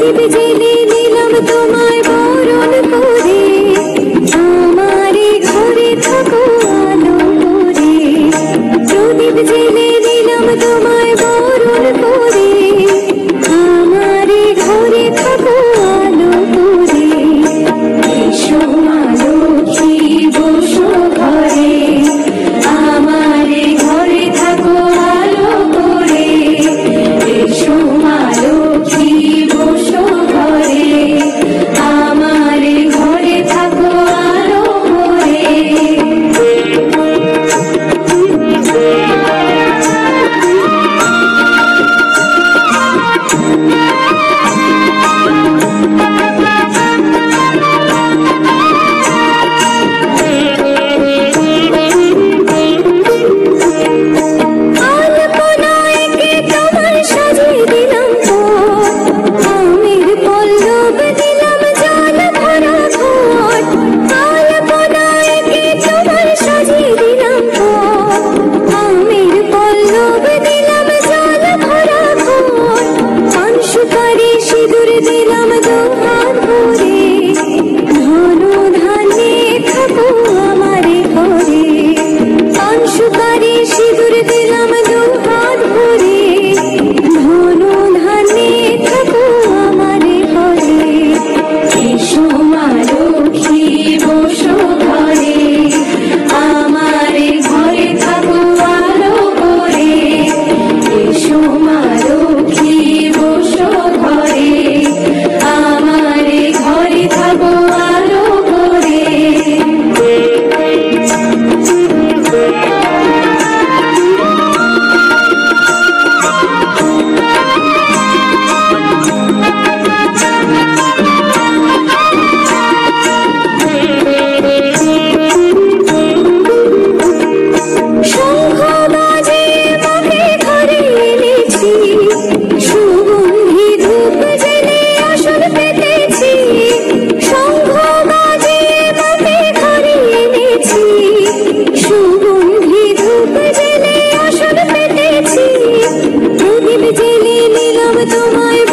প্রদীপ জেলে দিলাম তোমায় বরণ করে, আমারে ঘরে থাকো আলো করে। প্রদীপ জেলে দিলাম তোমায় বরণ করে, আমারে ঘরে থাকো আলো করে। এসো মা লক্ষ্মী বসো ঘরে, আমারে ঘরে থাকো আলো করে। এসো মা লক্ষ্মী বসো ঘরে, আমারে ঘরে থাকো আলো করে। প্রদীপ জেলে নিলাম তোমায়